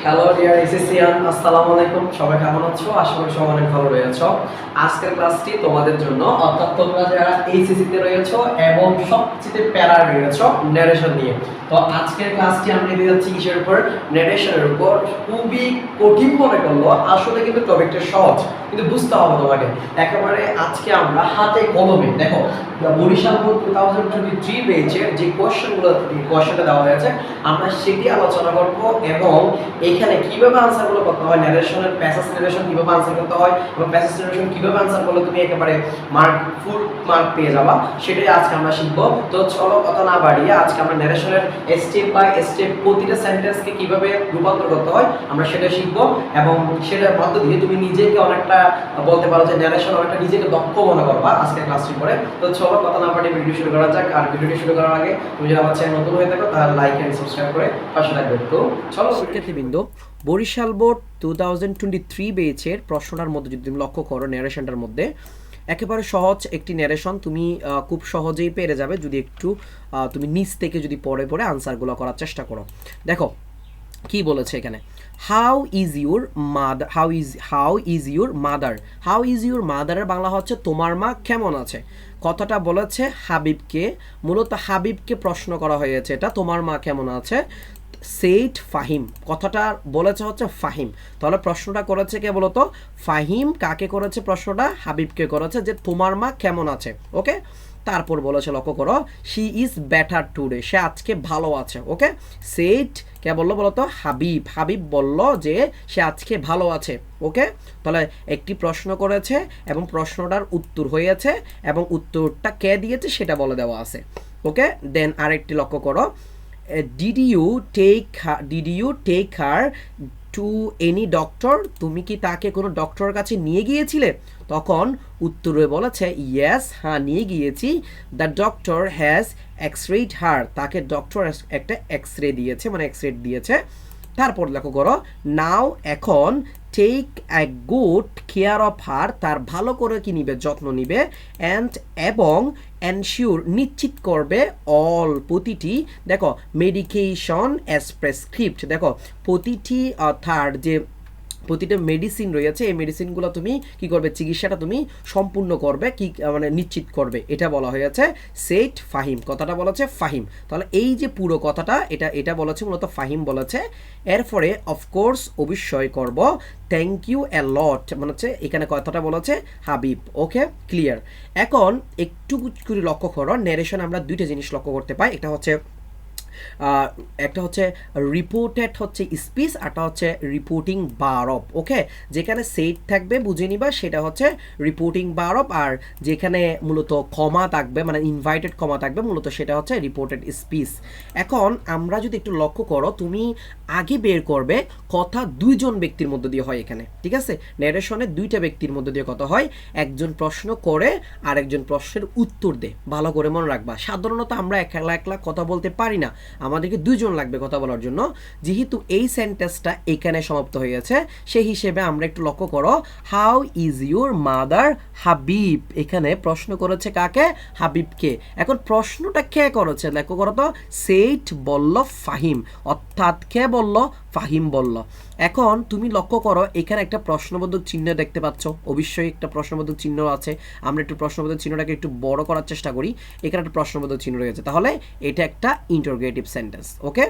Hello dear এসএসসিয়ান, আসসালামু আলাইকুম। সবাই কেমন আছো? আশা করি সবাই অনেক ভালো রয়েছো। আজকের ক্লাসটি তোমাদের জন্য, অর্থাৎ তোমরা যারা এইচএসসি তে রয়েছো এবং সবচেয়ে প্যারা রয়েছো ন্যারেশন নিয়ে। তো আজকের ক্লাসটি আমরা নিয়ে যাচ্ছি কিসের উপর? ন্যারেশনের উপর। খুবই কঠিন মনে করলো, আসলে কিন্তু টপিকটা সহজ, কিন্তু বুঝতে হবে তোমাকে। একেবারে আজকে আমরা হাতে কলমে দেখো বরিশাল বোর্ড 2023 ব্যাচের যে কোয়েশ্চেনটা দেওয়া হয়েছে আমরা সেটি আলোচনা করব এবং এখানে কিভাবে আনসারগুলো করতে হয়, ন্যারেশনের প্যাসেজ ন্যারেশন কিভাবে আনসার করতে হয় এবং প্যাসেজ ন্যারেশন কিভাবে আনসার করলে তুমি একেবারে ফুল মার্ক পেয়ে যাবা, সেটাই আজকে আমরা শিখবো। তো চলো কথা না বাড়িয়ে আজকে আমরা ন্যারেশনের স্টেপ বাই স্টেপ প্রতিটা সেন্টেন্সকে কিভাবে রূপান্তর করতে হয় আমরা সেটা শিখবো এবং সেটার মধ্য দিয়ে তুমি নিজেকে অনেকটা বলতে পারো যে ন্যারেশন অনেকটা নিজেকে দক্ষ মনে করবা আজকে ক্লাসটি করে। তো চলো কথা না বাড়িয়ে ভিডিও শুরু করা যাক। আর ভিডিওটি শুরু করার আগে তুমি যদি আমার চ্যানেল নতুন হয়ে থাকো তাহলে লাইক এন্ড সাবস্ক্রাইব করে পাশে থাকবে। তো চলো শিক্ষার্থীবৃন্দ, বরিশাল বোর্ড 2023 ব্যাচের প্রশ্নটার মধ্যে যদি তুমি লক্ষ্য করো, ন্যারেশনটার মধ্যে একেবারে সহজ একটি ন্যারেশন, তুমি খুব সহজেই পেরে যাবে যদি একটু তুমি নিচ থেকে যদি পড়ে পড়ে আনসারগুলো করার চেষ্টা করো। দেখো কি বলেছে এখানে, how is your mother, how is your মাদারের বাংলা হচ্ছে তোমার মা কেমন আছে। কথাটা বলেছে হাবিবকে, মূলত হাবিবকে প্রশ্ন করা হয়েছে, এটা তোমার মা কেমন আছে। সেইট ফাহিম, কথাটা বলেছে হচ্ছে ফাহিম, তাহলে প্রশ্নটা করেছে কে বলতো? ফাহিম। কাকে করেছে প্রশ্নটা? হাবিবকে করেছে, যে তোমার মা কেমন আছে। ওকে, তারপর বলেছে লক্ষ্য করো, শি ইজ বেটার টুডে, সে আজকে ভালো আছে। ওকে, সেইট কে বললো বলতো? হাবিব বলল যে সে আজকে ভালো আছে। ওকে, তাহলে একটি প্রশ্ন করেছে এবং প্রশ্নটার উত্তর হয়েছে এবং উত্তরটা কে দিয়েছে সেটা বলে দেওয়া আছে। ওকে, দেন আরেকটি লক্ষ্য করো, did you take her to any doctor, তুমি কি তাকে কোনো ডক্টরের কাছে নিয়ে গিয়েছিলে? তখন উত্তরে বলেছে ইয়েস, হ্যাঁ নিয়ে গিয়েছি। দ্য ডক্টর হ্যাজ এক্সরেড হার, তাকে ডক্টর একটা এক্সরে দিয়েছে, মানে এক্সরে দিয়েছে। তারপর লক্ষ্য করো, নাও এখন, take a good care of her, তার ভালো করে কি নিবে? যত্ন নিবে। এবং এনশিওর নিশ্চিত করবে, অল প্রতিটি, দেখো মেডিকেশন অ্যাজ প্রেসক্রিপ্ট, দেখো প্রতিটি অর্থাৎ যে প্রতিটা মেডিসিন রয়েছে এই মেডিসিনগুলো তুমি কি করবে? চিকিৎসাটা তুমি সম্পূর্ণ করবে, কি মানে নিশ্চিত করবে, এটা বলা হয়েছে সেইট ফাহিম। কথাটা বলেছে ফাহিম, তাহলে এই যে পুরো কথাটা এটা বলেছে মূলত ফাহিম বলেছে। এরপরে অফকোর্স অবশ্যই করব, থ্যাংক ইউ এ লট, মানে হচ্ছে এখানে কথাটা বলেছে হাবিব। ওকে, ক্লিয়ার। এখন একটু করে লক্ষ্য করো, ন্যারেশন আমরা দুইটা জিনিস লক্ষ্য করতে পাই, একটা হচ্ছে রিপোর্টেড হচ্ছে স্পিচ, একটা হচ্ছে রিপোর্টিং বারব। ওকে, যেখানে সেট থাকবে বুঝে নিবা সেটা হচ্ছে রিপোর্টিং বারব, আর যেখানে মূলত কমা থাকবে মানে ইনভাইটেড কমা থাকবে মূলত সেটা হচ্ছে রিপোর্টেড স্পিচ। এখন আমরা যদি একটু লক্ষ্য করো, তুমি আগে বের করবে কথা দুইজন ব্যক্তির মধ্য দিয়ে হয় এখানে, ঠিক আছে? ন্যারেশনে দুইটা ব্যক্তির মধ্য দিয়ে কথা হয়, একজন প্রশ্ন করে আর একজন প্রশ্নের উত্তর দেয়। ভালো করে মনে রাখবা, সাধারণত আমরা একলা কথা বলতে পারি না, আমাদেরকে দুইজন লাগবে কথা বলার জন্য। যেহেতু এই সেন্টেন্সটা এখানে সমাপ্ত হয়েছে সেই হিসেবে আমরা একটু লক্ষ্য করো, how is your mother Habib, এখানে প্রশ্ন করেছে কাকে? হাবিবকে। এখন প্রশ্নটা কে করেছে লক্ষ্য করো তো, সেইট বলল ফাহিম, অর্থাৎ কে বলল? ফাহিম বলল। এখন তুমি লক্ষ্য করো এখানে একটা প্রশ্নবোধক চিহ্ন দেখতে পাচ্ছ, অবশ্যই একটা প্রশ্নবোধক চিহ্ন আছে। আমরা একটু প্রশ্নবোধক চিহ্নটাকে একটু বড় করার চেষ্টা করি, এখানে একটা প্রশ্নবোধক চিহ্ন রয়েছে, তাহলে এটা একটা ইন্টারোগেটিভ সেন্টেন্স। ওকে,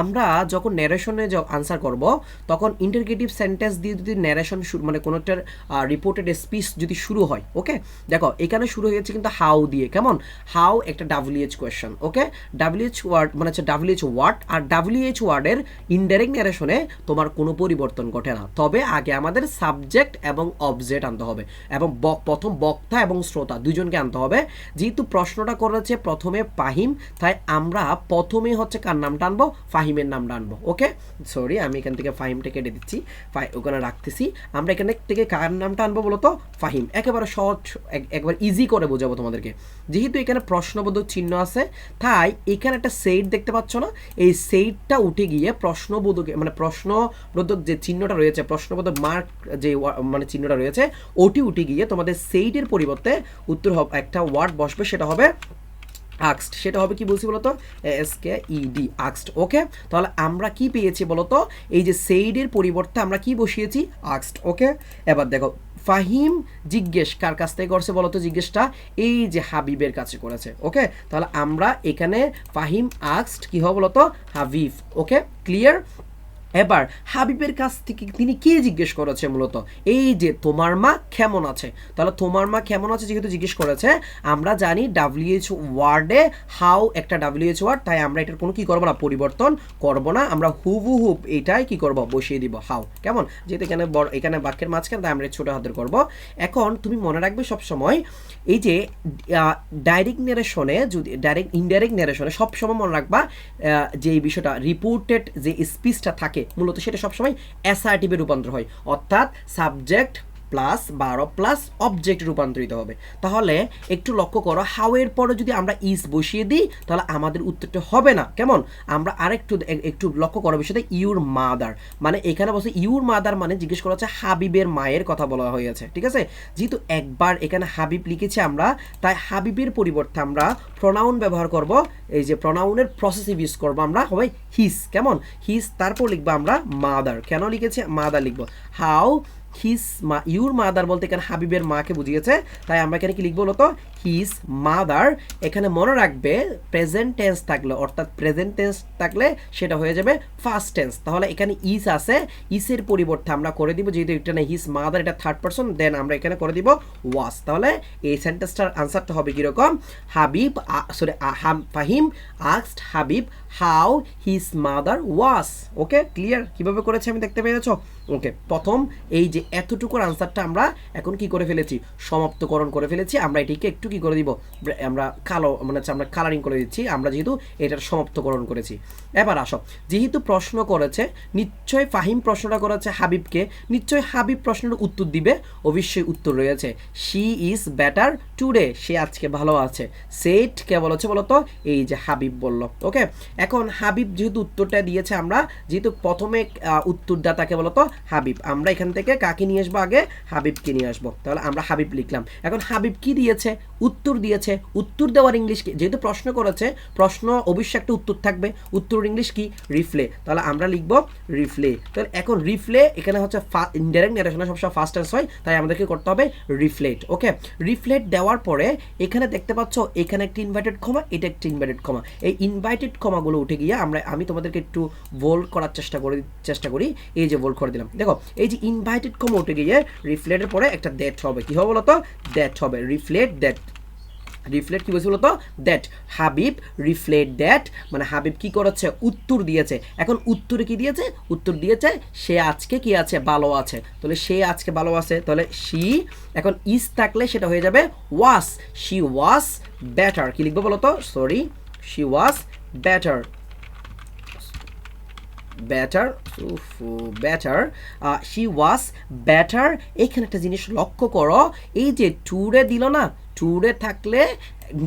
আমরা যখন ন্যারেশনে আনসার করব তখন ইন্টারোগেটিভ সেন্টেন্স দিয়ে যদি ন্যারেশন মানে কোনো একটা রিপোর্টেড স্পিচ যদি শুরু হয়, ওকে দেখো এখানে শুরু হয়েছে কিন্তু হাউ দিয়ে, কেমন? হাউ একটা WH কোয়েশ্চেন। ওকে, WH ওয়ার্ড মানে হচ্ছে WH ওয়ার্ড, আর WH ওয়ার্ডের ইনডাইরেক্ট ন্যারেশনে তোমার কোনো পরিবর্তন ঘটে না, তবে আগে আমাদের সাবজেক্ট এবং অবজেক্ট আনতে হবে এবং প্রথম বক্তা এবং শ্রোতা দুজনকে আনতে হবে। যেহেতু প্রশ্নটা করেছে প্রথমে ফাহিম, তাই আমরা প্রথমে হচ্ছে কার নামটা আনবো? ফাহিমের নামটা আনবো। ওকে, সরি আমি এখান থেকে ফাহিমটা কেটে দিচ্ছি, ওখানে রাখতেছি। আমরা এখানে থেকে কার নামটা আনবো বলতো? ফাহিম। একেবারে সহজ, একবার ইজি করে বোঝাবো তোমাদেরকে। যেহেতু এখানে প্রশ্নবোধক চিহ্ন আছে তাই এখানে একটা সেইট দেখতে পাচ্ছ না, এই সেইটটা উঠে গিয়ে প্রশ্নবোধক মানে প্রশ্নবোধক যে চিহ্নটা রয়েছে, প্রশ্নবোধক মার্ক যে মানে চিহ্নটা রয়েছে ওটি উঠে গিয়ে তোমাদের সেইটের পরিবর্তে উত্তর হবে একটা ওয়ার্ড বসবে, সেটা হবে আক্সড, সেটা হবে কি বলছি বলতো, ASKED, আক্সড। ওকে, তাহলে আমরা কি পেয়েছি বলতো, এই যে সেইডের পরিবর্তে আমরা কি বসিয়েছি, আক্সড। ওকে, এবার দেখো ফাহিম জিজ্ঞেস কার কাছ থেকে করছে বলতো, জিজ্ঞেসটা এই যে হাবিবের কাছে করেছে। ওকে, তাহলে আমরা এখানে ফাহিম আক্সড কি হবে বলতো, হাবিব। ওকে, ক্লিয়ার। এবার হাবিবের কাছ থেকে তিনি কি জিজ্ঞেস করেছে মূলত, এই যে তোমার মা কেমন আছে। তাহলে তোমার মা কেমন আছে যেহেতু জিজ্ঞেস করেছে, আমরা জানি WHO ওয়ার্ডে হাউ একটা WHO ওয়ার্ড, তাই আমরা এটার কোনো কি করবো না, পরিবর্তন করব না, আমরা হুবহু এটাই কি করব, বসিয়ে দিব হাউ। কেমন, যেহেতু এখানে বড়, এখানে বাক্যের মাঝখানে, তাই আমরা ছোট হাতের করব। এখন তুমি মনে রাখবে সবসময় এই যে ডাইরেক্ট নেরেশনে, যদি ডাইরেক্ট ইনডাইরেক্ট নেরেশনে সবসময় মনে রাখবা যে এই বিষয়টা রিপোর্টেড যে স্পিচটা থাকে মূলত সেটা সবসময় অ্যাসার্টিভে রূপান্তর হয়, অর্থাৎ subject plus verb plus object রূপান্তরিত হবে। তাহলে একটু লক্ষ্য করো, হাউ এর পরে যদি আমরা ইজ বসিয়ে দিই তাহলে আমাদের উত্তরটা হবে না। কেমন, আমরা আরেকটু একটু লক্ষ্য করো বিষয়টা, ইউর মাদার, মানে এখানে বলছে ইউর মাদার, মানে জিজ্ঞেস করা হচ্ছে হাবিবের মায়ের কথা বলা হয়েছে। ঠিক আছে, যেহেতু একবার এখানে হাবিব লিখেছি আমরা, তাই হাবিবের পরিবর্তে আমরা প্রনাউন ব্যবহার করব, এই যে প্রনাউনের প্রসেসিভ ইউজ করবো আমরা, হবে হিস। কেমন, হিস, তারপর লিখবো আমরা মাদার। কেন লিখেছি মাদার লিখবো, হাউ হিজ ইউর মাদার বলতে এখানে হাবিবের মাকে বুঝিয়েছে, তাই আমরা এখানে কি লিখবো বলতো, হিজ মাদার। এখানে মনে রাখবে প্রেজেন্ট টেন্স থাকলে, অর্থাৎ প্রেজেন্ট টেন্স থাকলে সেটা হয়ে যাবে ফার্স্ট টেন্স। তাহলে এখানে ইজ আছে, ইসের পরিবর্তে আমরা করে দিব, যেহেতু এটা না হিজ মাদার, এটা থার্ড পারসন, দেন আমরা এখানে করে দিব ওয়াস। তাহলে এই সেন্টেন্সটার আনসারটা হবে কিরকম, Habib sorry Fahim asked Habib how his mother was. Okay, clear, কিভাবে করেছে আমি দেখতে পেয়েছো। ওকে, প্রথম এই যে এতটুকুর আনসারটা আমরা এখন কি করে ফেলেছি, সমাপ্তকরণ করে ফেলেছি। আমরা এটিকে একটু কি করে দিব, আমরা কালো মানে আমরা কালারিং করে দিচ্ছি, আমরা যেহেতু এটার সমাপ্তকরণ করেছি। এবার আসো, যেহেতু প্রশ্ন করেছে, নিশ্চয়ই ফাহিম প্রশ্নটা করেছে হাবিবকে, নিশ্চয়ই হাবিব প্রশ্নের উত্তর দিবে, অবশ্যই উত্তর রয়েছে, শি ইজ বেটার টুডে, সে আজকে ভালো আছে। সেট কে বলেছে বলতো, এই যে হাবিব বলল। ওকে, এখন হাবিব যেহেতু উত্তরটা দিয়েছে, আমরা যেহেতু প্রথমে উত্তরদাতাকে বলতো হাবিব, আমরা এখান থেকে কাকে নিয়ে আসবো, আগে হাবিবকে নিয়ে আসবো। তাহলে আমরা হাবিব লিখলাম। এখন হাবিব কি দিয়েছে, উত্তর দিয়েছে। উত্তর দেওয়ার ইংলিশ কি, যেহেতু প্রশ্ন করেছে, প্রশ্ন অবশ্যই একটা উত্তর থাকবে, উত্তর ইংলিশ কি, রিফ্লে। তাহলে আমরা লিখবো রিফ্লে। তাহলে এখন রিফ্লে এখানে হচ্ছে ইনডাইরেক্ট নেরেশনে সবসময় ফার্স্ট টেন্স হয়, তাই আমাদেরকে করতে হবে রিফ্লেট। ওকে, রিফ্লেট দেওয়ার পরে এখানে দেখতে পাচ্ছ, এখানে একটি ইনভার্টেড কমা, এটা একটি ইনভার্টেড কমা, এই ইনভার্টেড কমাগুলো উঠে গিয়ে আমি তোমাদেরকে একটু বোল্ড করার চেষ্টা করি, এই যে বোল্ড করে দিলাম। দেখো এই যে ইনভাইটেড কমা উঠে গিয়ে রিফ্লেটের পরে একটা দ্যাট হবে, কি হবে বলতো, দ্যাট হবে, রিফ্লেট দ্যাট। রিফ্লেট কি বলছে বলতো, দ্যাট হাবিব রিফ্লেট দ্যাট, মানে হাবিব কি করেছে, উত্তর দিয়েছে। এখন উত্তরে কি দিয়েছে, উত্তর দিয়েছে সে আজকে কি আছে, ভালো আছে। তাহলে সে আজকে ভালো আছে, তাহলে শি, এখন ইজ থাকলে সেটা হয়ে যাবে ওয়াস, শি ওয়াস বেটার। কি লিখবো বলতো, sorry, she was better, better, better, she was better. এখানে একটা জিনিস লক্ষ্য করো, এই যে টুরে দিল না, টুরে থাকলে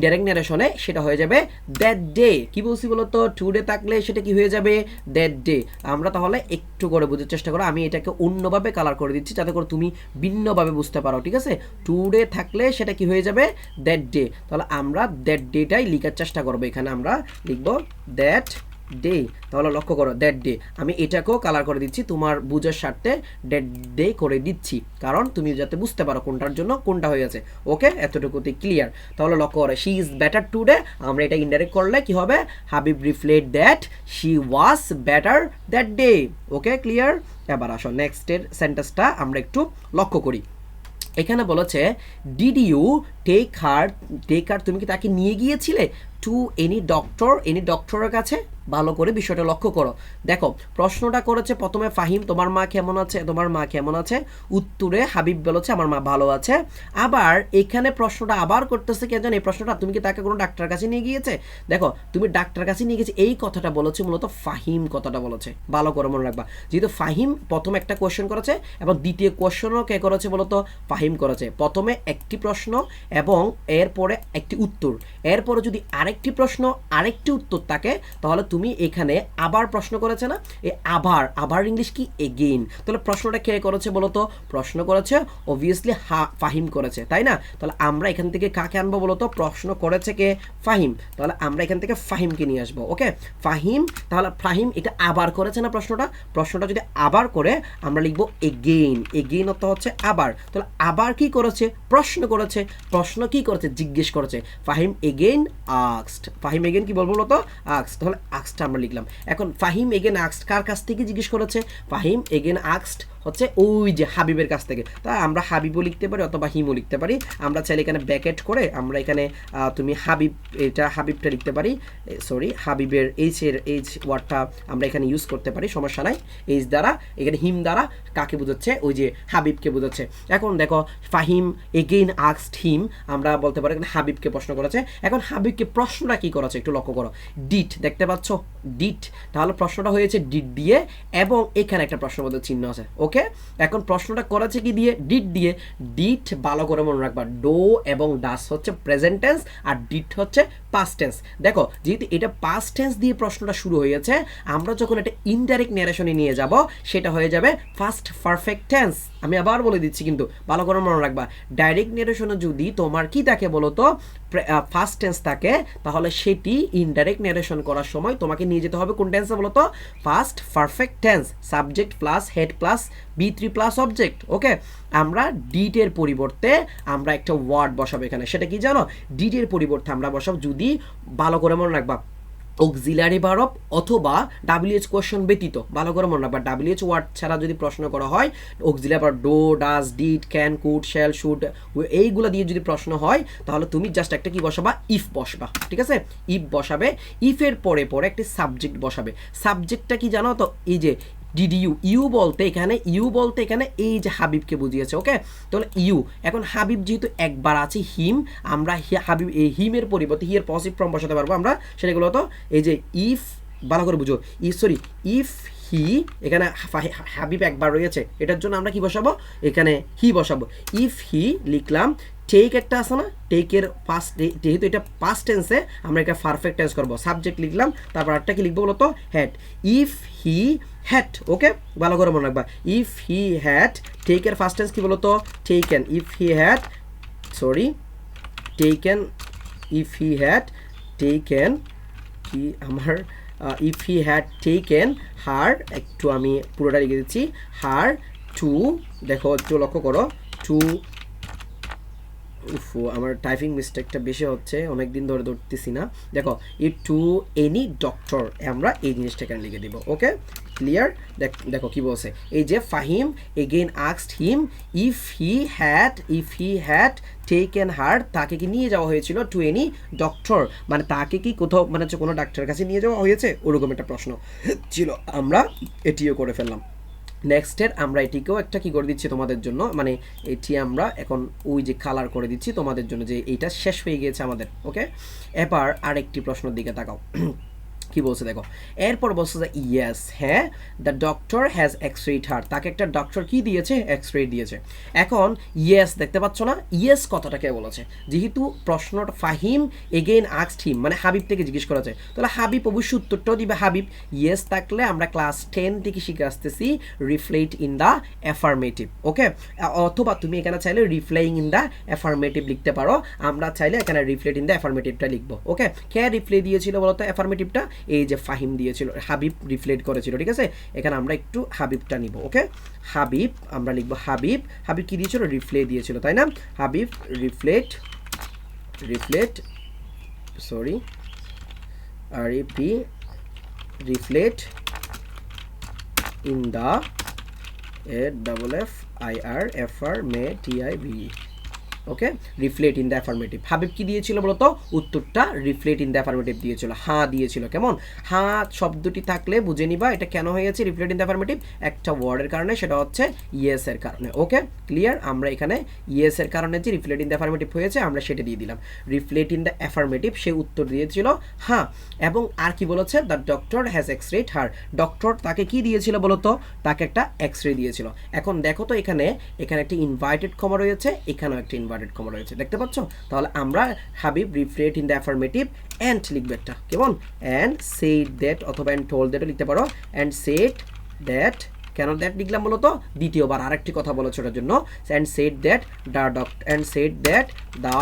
ডাইরেক্ট নারেশনে সেটা হয়ে যাবে দ্যাট ডে। কি বলছি বলতো, টুডে থাকলে সেটা কি হয়ে যাবে, দ্যাট ডে। আমরা তাহলে একটু করে বোঝার চেষ্টা করো, আমি এটাকে অন্যভাবে কালার করে দিচ্ছি যাতে করে তুমি ভিন্নভাবে বুঝতে পারো। ঠিক আছে, টুডে থাকলে সেটা কি হয়ে যাবে, দ্যাট ডে। তাহলে আমরা দ্যাট ডেটাই লেখার চেষ্টা করবো, এখানে আমরা লিখবো দ্যাট ডে। তাহলে লক্ষ্য করো দ্যাট ডে, আমি এটাকেও কালার করে দিচ্ছি তোমার বুঝার স্বার্থে, দ্যাট ডে করে দিচ্ছি, কারণ তুমি যাতে বুঝতে পারো কোনটার জন্য কোনটা হয়ে গেছে। ওকে, এতটুকুতে ক্লিয়ার। তাহলে লক্ষ্য করো, শি ইজ বেটার টুডে, আমরা এটা ইনডাইরেক্ট করলে কি হবে, Habib reflect that she was better that day. Okay, clear. এবার আসো নেক্সটের সেন্টেন্সটা আমরা একটু লক্ষ্য করি। এখানে বলেছে, ডিড ইউ টেক হার, তুমি কি তাকে নিয়ে গিয়েছিলে টু এনি ডক্টরের কাছে। ভালো করে বিষয়টা লক্ষ্য করো। দেখো প্রশ্নটা করেছে প্রথমে ফাহিম তোমার মা কেমন আছে, তোমার মা কেমন আছে, উত্তরে হাবিব বলেছে আমার মা ভালো আছে। আবার এখানে প্রশ্নটা আবার করতেছে কে জানো, এই প্রশ্নটা তুমি কি তাকে কোনো ডাক্তার কাছে নিয়ে গিয়েছে। দেখো তুমি ডাক্তার কাছে নিয়ে গেছে, এই কথাটা বলেছে মূলত ফাহিম কথাটা বলেছে, ভালো করে মনে রাখবা। যেহেতু ফাহিম প্রথমে একটা কোয়েশ্চেন করেছে এবং দ্বিতীয় কোয়েশ্চেনও কে করেছে বলতো, ফাহিম করেছে। প্রথমে একটি প্রশ্ন এবং এরপরে একটি উত্তর, এরপরে যদি আরেকটি প্রশ্ন আরেকটি উত্তর থাকে, তাহলে তুমি এখানে আবার প্রশ্ন করেছে না, এই আবার ইংলিশ কি এগেইন। তাহলে প্রশ্নটা কে করেছে বলো তো? প্রশ্ন করেছে অবভিয়াসলি ফাহিম করেছে, তাই না? তাহলে আমরা এখান থেকে কাকে আনবো বলো তো? প্রশ্ন করেছে কে? ফাহিম। তাহলে আমরা এখান থেকে ফাহিমকে নিয়ে আসবো। ওকে, ফাহিম। তাহলে ফাহিম এটা আবার করেছে না প্রশ্নটা যদি আবার করে আমরা লিখবো এগেইন অর্থ হচ্ছে আবার। তাহলে আবার কি করেছে? প্রশ্ন করেছে। প্রশ্ন কি করেছে? জিজ্ঞেস করেছে। Fahim again asked. Fahim again কি বলবো বলো তো? আস্কড। তাহলে আস্কডটা আমরা লিখলাম। এখন ফাহিম এগেইন আস্কড কার কাছ থেকে জিজ্ঞেস করেছে? ফাহিম এগেইন আস্কড হচ্ছে ওই যে হাবিবের কাছ থেকে। তা আমরা হাবিবও লিখতে পারি অথবা হিমও লিখতে পারি। আমরা চাইলে এখানে ব্যাকেট করে আমরা এখানে তুমি হাবিবটা লিখতে পারি, সরি হাবিবের এইচ ওয়ার্ডটা আমরা এখানে ইউজ করতে পারি, সমস্যা নাই। এইচ দ্বারা এখানে হিম দ্বারা কাকে বোঝাচ্ছে? ওই যে হাবিবকে বোঝাচ্ছে। এখন দেখো ফাহিম এগেইন আস্কড হিম, আমরা বলতে পারি এখানে হাবিবকে প্রশ্ন করেছে। এখন হাবিবকে প্রশ্নটা কি করেছে একটু লক্ষ্য করো, ডিড, দেখতে পাচ্ছ ডিড। তাহলে প্রশ্নটা হয়েছে ডিড দিয়ে এবং এখানে একটা প্রশ্নবোধক চিহ্ন আছে। ওকে, এখন প্রশ্নটা করেছে কি দিয়ে? ডিড দিয়ে। ডিড ভালো করে মনে রাখবা, ডো এবং ডাস হচ্ছে প্রেজেন্ট টেন্স আর ডিড হচ্ছে পাস্ট টেন্স। দেখো যেহেতু এটা পাস্ট টেন্স দিয়ে প্রশ্নটা শুরু হয়েছে, আমরা যখন এটা ইনডাইরেক্ট ন্যারেশনে নিয়ে যাব সেটা হয়ে যাবে ফার্স্ট পারফেক্ট টেন্স। আমি আবার বলে দিচ্ছি কিন্তু ভালো করে মনে রাখবা, ডাইরেক্ট ন্যারেশনে যদি তোমার কি থাকে বলো তো? ফার্স্ট টেন্স থাকে, তাহলে সেটি ইনডাইরেক্ট ন্যারেশন করার সময় তোমাকে নিয়ে যেতে হবে কোন টেন্সে বলো তো? Past perfect tense, subject plus had plus বি3 প্লাস অবজেক্ট। ওকে, আমরা ডিডের পরিবর্তে আমরা একটা ওয়ার্ড বসাবো এখানে। সেটা কি জানো? ডিডের পরিবর্তে আমরা বসাবো, যদি ভালো করে মনে রাখবা, অক্সিলারি ভার্ব অথবা ডাব্লিউএইচ কোয়েশ্চন ব্যতীত। ভালো করে মনে রাখবা, ডাব্লিউএইচ ওয়ার্ড ছাড়া যদি প্রশ্ন করা হয়, auxiliary verb do, does, did, can, could, shall, should এইগুলো দিয়ে যদি প্রশ্ন হয়, তাহলে তুমি জাস্ট একটা কি বসাবা? ইফ বসবা। ঠিক আছে, ইফ বসাবে। ইফের পরে একটি সাবজেক্ট বসাবে। সাবজেক্টটা কি জানো তো? এই যে ডিড ইউ বলতে এখানে এই যে হাবিবকে বুঝিয়েছে। ওকে, তাহলে ইউ। এখন হাবিব যেহেতু একবার আছে হিম, আমরা হাবিব এই হিমের পরিবর্তে হি এর পজিটিভ ফর্ম বসাতে পারবো আমরা। সেটাগুলো তো এই যে ইফ, ভালো করে বুঝো, ইফ হি, এখানে হাবিব একবার রয়েছে, এটার জন্য আমরা কি বসাবো? এখানে হি বসাবো। ইফ হি লিখলাম। টেক একটা আছে না? টেকের পাস্ট, যেহেতু এটা পাস্ট টেন্সে আমরা এটা পারফেক্ট টেন্স করবো। সাবজেক্ট লিখলাম, তারপর আরটা কি লিখবো বলতো? Had. If he had. Okay, ভালো করে মনে রাখবা, ইফ হি হ্যাড। টেকের ফার্স্ট টেন্স কি বলতো? Taken. If he had, sorry taken, if he had taken, কি আমার if he had taken her, একটু আমি পুরোটা লিখে দিচ্ছি, হার টু, দেখো একটু লক্ষ্য করো, টু, আমার টাইপিং মিস্টেকটা বেশি হচ্ছে, অনেক দিন ধরে ধরতেছি না। দেখো ইফ টু এনি ডক্টর, আমরা এই জিনিসটা এখানে লিখে দিব। Okay, clear? দেখো কি বলছে, এই যে Fahim again asked him if he had taken her, তাকে কি নিয়ে যাওয়া হয়েছিল টু এনি ডক্টর, মানে তাকে কি কোথাও মানে কোনো ডাক্তারের কাছে নিয়ে যাওয়া হয়েছে, ওরকম একটা প্রশ্ন ছিল। আমরা এটিও করে ফেললাম। নেক্সটের আমরা এটিকেও একটা কি করে দিচ্ছি তোমাদের জন্য, মানে এটি আমরা এখন ওই যে কালার করে দিচ্ছি তোমাদের জন্য, যে এইটা শেষ হয়ে গিয়েছে আমাদের। ওকে, এবার আরেকটি প্রশ্নের দিকে তাকাও। কি বলছে দেখো, এরপর বলছে যে ইয়েস, হ্যাঁ, দ্য ডক্টর হ্যাজ এক্সরেড হার, তাকে একটা ডক্টর কি দিয়েছে? এক্সরে দিয়েছে। এখন ইয়েস দেখতে পাচ্ছ না? ইয়েস কথাটাকে বলেছে, যেহেতু প্রশ্নটা ফাহিম এগেইন আস্কড হিম, মানে হাবিব থেকে জিজ্ঞেস করেছে, তাহলে হাবিব অবশ্যই উত্তরটাও দিবে হাবিব। ইয়েস থাকলে আমরা ক্লাস 10 থেকে শিখে আসতেছি রিফ্লেক্ট ইন দ্য অ্যাফার্মেটিভ। ওকে, অথবা তুমি এখানে চাইলে রিফ্লেইং ইন দ্য অ্যাফার্মেটিভ লিখতে পারো, আমরা চাইলে এখানে রিফ্লেক্ট ইন দ্য অ্যাফার্মেটিভটা লিখবো। ওকে, কে রিফ্লে দিয়েছিল বলতো অ্যাফার্মেটিভটা? এই যে ফাহিম দিয়েছিল, হাবিব রিফ্লেক্ট করেছিল। ঠিক আছে, এখানে আমরা একটু হাবিবটা নিব। ওকে, হাবিব আমরা লিখবো, হাবিব কি দিয়েছিল? রিফ্লেক্ট দিয়েছিল, তাই না? Habib reflect, sorry reflect in the FFIR okay, reflect in the affirmative. Habib কি দিয়েছিল বলতো? উত্তরটা রিফ্লেক্ট ইন দ্য অ্যাফার্মেটিভ দিয়েছিল, হ্যাঁ দিয়েছিল। কেমন? হ্যাঁ শব্দটি থাকলে বুঝে নিবা এটা কেন হয়েছে রিফ্লেক্ট ইন দ্য অ্যাফার্মেটিভ, একটা ওয়ার্ডের কারণে, সেটা হচ্ছে ইয়েস এর কারণে। ওকে, ক্লিয়ার? আমরা এখানে ইয়েস এর কারণে যে রিফ্লেক্ট ইন দ্য অ্যাফার্মেটিভ হয়েছে আমরা সেটা দিয়ে দিলাম। রিফ্লেক্ট ইন দ্য অ্যাফার্মেটিভ, সে উত্তর দিয়েছিল হ্যাঁ, এবং আর কি বলেছে? The doctor has x-rayed her, doctor তাকে কি দিয়েছিল বলতো? তাকে একটা এক্সরে দিয়েছিল। এখন দেখো তো এখানে একটা ইনভার্টেড কমা রয়েছে, এখানেও একটা ইনভার্টেড ইনভার্টেড কমা রয়েছে, দেখতে পাচ্ছ? তাহলে আমরা Habib replied in the affirmative and লিখবে একটা, কেমন? অ্যান্ড সেড দ্যাট অথবা অ্যান্ড টোল্ড দ্যাটও লিখতে পারো। অ্যান্ড সেড দ্যাট, কেন দ্যাট লিখলাম বলো তো? দ্বিতীয়বার আরেকটি কথা বলেছে ওটার জন্য। And said that the doctor, and said that the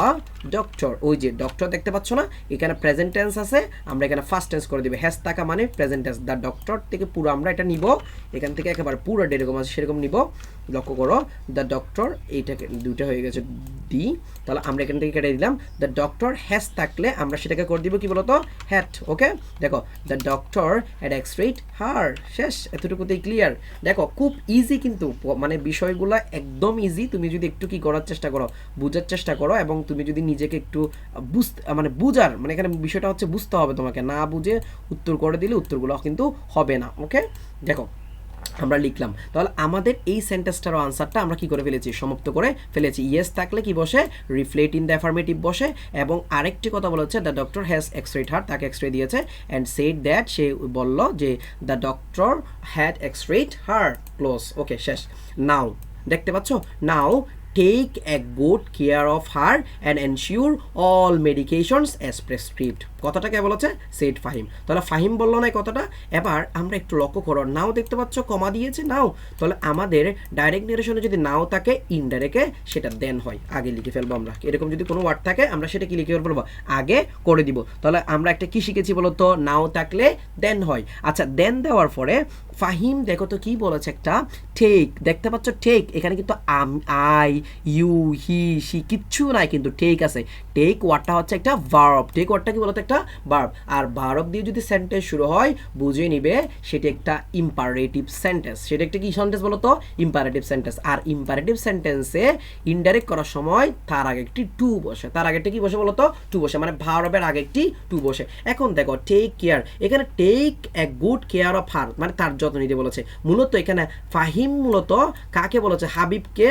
doctor, ওই যে ডক্টর দেখতে পাচ্ছ না, এখানে প্রেজেন্ট টেন্স আছে, আমরা এখানে ফার্স্ট টেন্স করে দিবে, হ্যাজ থাকা মানে প্রেজেন্ট টেন্স। দ্য ডক্টর থেকে পুরো আমরা এটা নিব, এখান থেকে একেবারে পুরো যেরকম আছে সেরকম নিব। লক্ষ্য করো, দ্য ডক্টর, এইটাকে দুইটা হয়ে গেছে ডি, তাহলে আমরা এখান থেকে কেটে দিলাম। দ্য ডক্টর হ্যাজ থাকলে আমরা সেটাকে করে দিব কি বলতো? হ্যাট। ওকে, দেখো দ্য ডক্টর হ্যাড এক্স-রেড হার, শেষ, এতটুকুতেই ক্লিয়ার। দেখো খুব ইজি কিন্তু, মানে বিষয়গুলো একদম ইজি। তুমি যদি একটু কি করার চেষ্টা করো, বোঝার চেষ্টা করো, এবং তুমি যদি নিজেকে একটু মানে বুঝার, মানে এখানে বিষয়টা হচ্ছে বুঝতে হবে তোমাকে, না বুঝে উত্তর করে দিলে উত্তরগুলো কিন্তু হবে না। ওকে, দেখো আমরা লিখলাম, তাহলে আমাদের এই সেন্টেন্সটারও আনসারটা আমরা কি করে ফেলেছি? সমাপ্ত করে ফেলেছি। ইয়েস থাকলে কি বসে? রিফ্লেক্ট ইন দ্য অ্যাফার্মেটিভ বসে। এবং আরেকটি কথা বলা হচ্ছে the doctor has x-rayed her, তাকে এক্স-রে দিয়েছে। অ্যান্ড সেড দ্যাট, সে বলল যে the doctor had x-rayed her, close. Okay, শেষ। নাও দেখতে পাচ্ছ, now take a good care of her and ensure all medications as prescribed. কথাটা কে বলেছে? সেড ফাহিম। তাহলে ফাহিম বললো না এই কথাটা। এবার আমরা একটু লক্ষ্য করো, নাও দেখতে পাচ্ছ কমা দিয়েছে, নাও। তাহলে আমাদের ডাইরেক্ট নারেশনে যদি নাও থাকে, ইনডাইরেক্টে সেটা দেন হয়, আগে লিখে ফেলবো আমরা। এরকম যদি কোনো ওয়ার্ড থাকে আমরা সেটা কি লিখে ফেলবো? আগে করে দিব। তাহলে আমরা একটা কি শিখেছি বলতো? নাও থাকলে দেন হয়। আচ্ছা, দেন দেওয়ার পরে ফাহিম দেখো তো কি বলেছে, একটা টেক, দেখতে পাচ্ছ টেক, এখানে কিন্তু আই, ইউ, হি, সি কিচ্ছু নাই, কিন্তু টেক আছে। টেক ওয়ার্ডটা হচ্ছে একটা ভার্ব। টেক ওয়ার্ডটা কি বলতো? একটা ভার্ব। আর ভার্ব দিয়ে যদি সেন্টেন্স শুরু হয়, বুঝে নিবে সেটা একটা ইম্পারেটিভ সেন্টেন্স। সেটা একটা কি সেন্টেন্স বলতো? Imperative sentence. আর ইম্পারেটিভ সেন্টেন্সে ইনডাইরেক্ট করার সময় তার আগে একটি টু বসে। তার আগে কি বসে বলতো? টু বসে, মানে ভার্বের আগে একটি টু বসে। এখন দেখো টেক কেয়ার, এখানে take a good care of her, মানে তার যত্ন নিতে বলেছে। মূলত এখানে ফাহিম মূলত কাকে বলেছে? হাবিবকে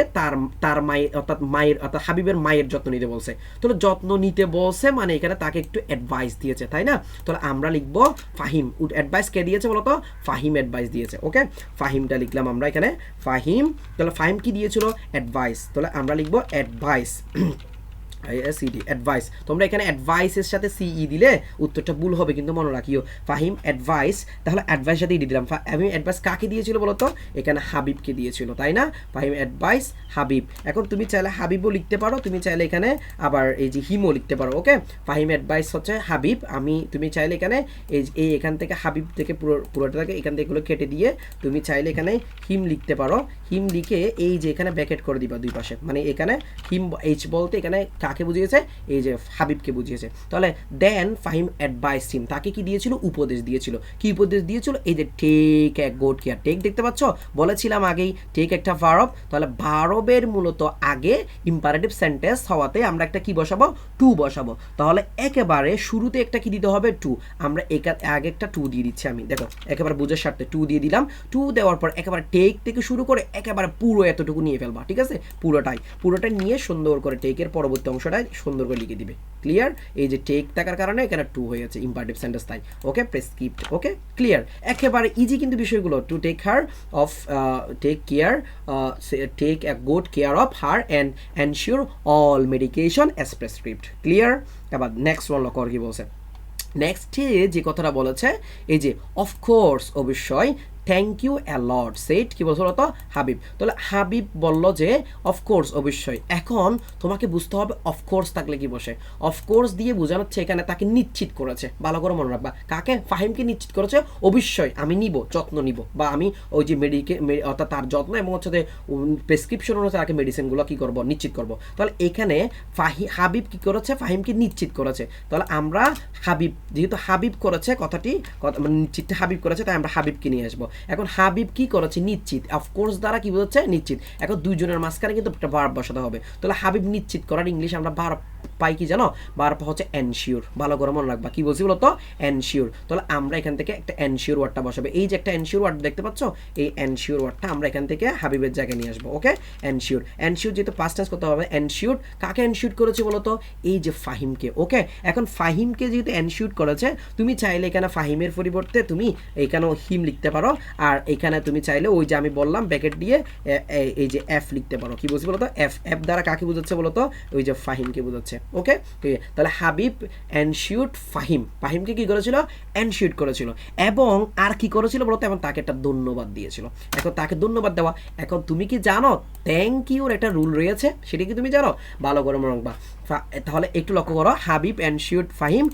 তার মায়ের, অর্থাৎ মায়ের, অর্থাৎ হাবিবের মায়ের যত্ন নিতে বলছে। তাহলে যত্ন নিতে বলছে মানে এখানে তাকে একটু অ্যাডভাইস দিয়েছে, তাই না? তাহলে আমরা লিখবো ফাহিম। অ্যাডভাইস কে দিয়েছে বলতো? ফাহিম অ্যাডভাইস দিয়েছে। ওকে, ফাহিমটা লিখলাম আমরা এখানে, ফাহিম। তাহলে ফাহিম কি দিয়েছিল? অ্যাডভাইস। তাহলে আমরা লিখবো অ্যাডভাইস, সিডি, অ্যাডভাইস। তোমরা এখানে অ্যাডভাইসের সাথে সিই দিলে উত্তরটা ভুল হবে, কিন্তু মনে রাখিও ফাহিম অ্যাডভাইস। তাহলে অ্যাডভাইস সাথে ইডি দিলাম। ফাহিম অ্যাডভাইস কাকে দিয়েছিল বলতো? এখানে হাবিবকে দিয়েছিল, তাই না? ফাহিম অ্যাডভাইস হাবিব। এখন তুমি চাইলে হাবিবও লিখতে পারো, তুমি চাইলে এখানে আবার এই যে হিমও লিখতে পারো। ওকে, ফাহিম অ্যাডভাইস হচ্ছে হাবিব। তুমি চাইলে এখানে এই এখান থেকে হাবিব থেকে পুরোটাকে এখান থেকে এগুলো কেটে দিয়ে তুমি চাইলে এখানে হিম লিখতে পারো। হিম লিখে এই যে এখানে ব্র্যাকেট করে দিবা দুই পাশে, মানে এখানে হিম এইচ বলতে এখানে কাকে বুঝিয়েছে? এই যে হাবিবকে বুঝিয়েছে। তাহলে দেন ফাহিম অ্যাডভাইস হিম, তাকে কি দিয়েছিল? উপদেশ দিয়েছিল। কি উপদেশ দিয়েছিল? এই যে take a good care. Take দেখতে পাচ্ছ, বলেছিলাম আগেই টেক একটা ভার্ব। তাহলে ভার্বের মূলত আগে ইম্পারেটিভ সেন্টেন্স হওয়াতে আমরা একটা কি বসাবো? টু বসাবো। তাহলে একেবারে শুরুতে একটা কি দিতে হবে? টু। আমরা আগে একটা টু দিয়ে দিচ্ছি আমি, দেখো একেবারে বুঝার স্বার্থে টু দিয়ে দিলাম। টু দেওয়ার পর একেবারে টেক থেকে শুরু করে একেবারে পুরো এতটুকু নিয়ে ফেলবা, ঠিক আছে? পুরোটাই নিয়ে সুন্দর করে টেকের পরবর্তী অংশটাই সুন্দর করে লিখে দিবে। ক্লিয়ার? এই যে টেক থাকার কারণে এখানে টু হয়ে যাচ্ছে, ইম্পারেটিভ সেন্টেন্স তাই। Okay, prescribed. Okay, clear? একেবারে ইজি কিন্তু বিষয়গুলো। To take her of, take care, take a good care of her and ensure all medication as prescribed. Clear? এবার নেক্সট ওয়ান লক্ষ্য কি বলছে। নেক্সটে যে কথাটা বলেছে, এই যে অফকোর্স, অবশ্যই, থ্যাংক ইউ অ্যা লট সেট, কি বলছো বলতো? হাবিব। তাহলে হাবিব বলল যে অফকোর্স, অবশ্যই। এখন তোমাকে বুঝতে হবে অফকোর্স থাকলে কি বসে। অফকোর্স দিয়ে বোঝানোচ্ছে এখানে তাকে নিশ্চিত করেছে। ভালো করে মনে রাখবা, কাকে? ফাহিমকে নিশ্চিত করেছে অবশ্যই আমি নিব, যত্ন নিব, বা আমি ওই যে অর্থাৎ তার যত্ন এবং হচ্ছে প্রেসক্রিপশন অনুসারে তাকে মেডিসিনগুলো কি করব? নিশ্চিত করব। তাহলে এখানে হাবিব কি করেছে? ফাহিমকে নিশ্চিত করেছে। তাহলে আমরা হাবিব, যেহেতু হাবিব করেছে কথাটি, মানে নিশ্চিতটা হাবিব করেছে, তাই আমরা হাবিবকে নিয়ে আসবো। এখন হাবিব কি করেছে? নিশ্চিত। অফকোর্স দ্বারা কি বোঝাচ্ছে? নিশ্চিত। এখন দুইজনের মাঝখানে কিন্তু একটা ভার্ব বসাতে হবে। তাহলে হাবিব নিশ্চিত করার ইংলিশ আমরা ভার্ব পাই কি জানো, ভার্ব হচ্ছে এনশিওর। ভালো করে মনে রাখবা, কি বলছি বলো তো, এনশিওর। তাহলে আমরা এখান থেকে একটা এনশিওর ওয়ার্ডটা বসাবে। এই যে একটা এনশিওর ওয়ার্ড দেখতে পাচ্ছ, এই এনশিওর ওয়ার্ডটা আমরা এখান থেকে হাবিবের জায়গায় নিয়ে আসবো। ওকে, এনশিওর। এনশিওর যেহেতু পাস্ট টেন্স করতে হবে, এনশিওর কাকে এনশিওর করেছে বলো তো, এই যে ফাহিমকে। ওকে, এখন ফাহিমকে যেহেতু এনশিওর করেছে, তুমি চাইলে এখানে ফাহিমের পরিবর্তে তুমি এইখানেও হিম লিখতে পারো, আর এখানে তুমি চাইলে ওই যে আমি বললাম ব্র্যাকেট দিয়ে এই যে এফ লিখতে পারো। কি বলছি বলো তো, এফ। এফ দ্বারা কাকে বোঝাচ্ছে বলো তো, ওই যে ফাহিমকে বোঝাচ্ছে। ওকে, তাহলে হাবিব এনশিওর ফাহিম, ফাহিমকে কি করেছিল, এনশিওর করেছিল। এবং আর কি করেছিল বলো তো, এবং তাকে একটা ধন্যবাদ দিয়েছিল। এখন তাকে ধন্যবাদ দেওয়া, এখন তুমি কি জানো থ্যাংক ইউর একটা রুল রয়েছে, সেটা কি তুমি জানো, ভালো করে মনে রাখবা। তাহলে একটু লক্ষ্য করো, হাবিব এনশিওর ফাহিম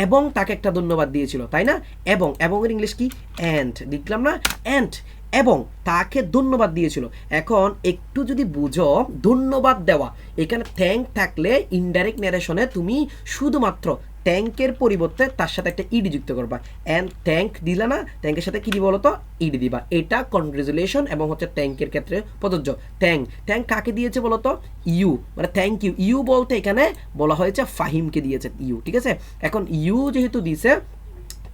এবং তাকে একটা ধন্যবাদ দিয়েছিল, তাই না। এবং এর ইংলিশ কি, অ্যান্ড, লিখলাম না, অ্যান্ড, এবং তাকে ধন্যবাদ দিয়েছিল। এখন একটু যদি বুঝো, ধন্যবাদ দেওয়া, এখানে থ্যাংক থাকলে ইনডাইরেক্ট ন্যারেশনে তুমি শুধুমাত্র ট্যাঙ্কের পরিবর্তে তার সাথে একটা ইডি যুক্ত করবা। অ্যান্ড ট্যাঙ্ক দিলা না, ট্যাঙ্কের সাথে কি দিবা বলো তো, ইডি দিবা। এটা কনগ্রেচুলেশন এবং হচ্ছে ট্যাঙ্কের ক্ষেত্রে প্রযোজ্য। ট্যাঙ্ক কাকে দিয়েছে বলো তো, ইউ, মানে থ্যাংক ইউ। ইউ বলতে এখানে বলা হয়েছে ফাহিমকে দিয়েছে ইউ, ঠিক আছে। এখন ইউ যেহেতু দিয়েছে,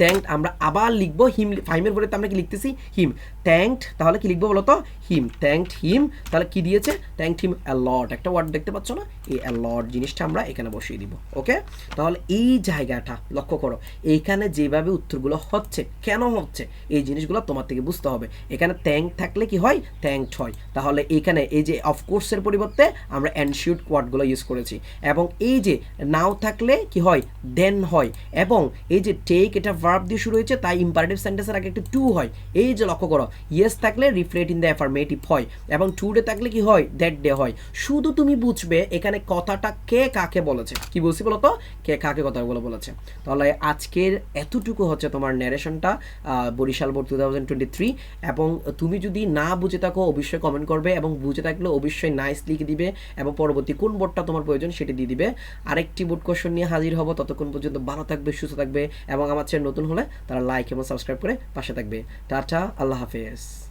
থ্যাঙ্ক আমরা আবার লিখবো হিম, ফাহিমের পরে আমরা কি লিখতেছি, হিম। থ্যাঙ্কড, তাহলে কি লিখবো বলো তো, হিম। থ্যাঙ্কড হিম, তাহলে কি দিয়েছে, থ্যাঙ্কড হিম অ্যা লট। একটা ওয়ার্ড দেখতে পাচ্ছ না, এই অ্যা লট জিনিসটা আমরা এখানে বসিয়ে দিব। ওকে, তাহলে এই জায়গাটা লক্ষ্য করো, এইখানে যেভাবে উত্তরগুলো হচ্ছে, কেন হচ্ছে, এই জিনিসগুলো তোমার থেকে বুঝতে হবে। এখানে থ্যাঙ্ক থাকলে কি হয়, থ্যাঙ্কড হয়। তাহলে এইখানে এই যে অফকোর্সের পরিবর্তে আমরা এনশিওরড ওয়ার্ডগুলো ইউজ করেছি। এবং এই যে নাও থাকলে কি হয়, দেন হয়। এবং এই যে টেক, এটা ভার্ব দিয়ে শুরু হয়েছে, তাই ইম্পারেটিভ সেন্টেন্সের আগে একটা টু হয়। এই যে লক্ষ্য করো, ইয়েস থাকলে রিফ্লেক্ট ইন দ্য অ্যাফার্মেটিভ হয়, এবং টুডে থাকলে কি হয়, দ্যাট ডে হয়। শুধু তুমি বুঝবে এখানে কথাটা কে কাকে বলেছে। কি বলছি বলো তো, কে কাকে কথাগুলো বলেছে। তাহলে আজকের এতটুকু হচ্ছে তোমার ন্যারেশনটা, বরিশাল বোর্ড 2023। এবং তুমি যদি না বুঝে থাকো অবশ্যই কমেন্ট করবে, এবং বুঝে থাকলে অবশ্যই নাইস লিখে দিবে, এবং পরবর্তী কোন বোর্ডটা তোমার প্রয়োজন সেটি দিয়ে দিবে। আরেকটি বোর্ড কোশ্চেন নিয়ে হাজির হব, ততক্ষণ পর্যন্ত ভালো থাকবে, সুস্থ থাকবে, এবং আমার চ্যানেল নতুন হলে তারা লাইক এবং সাবস্ক্রাইব করে পাশে থাকবে। টাটা, আল্লাহ হাফেজ।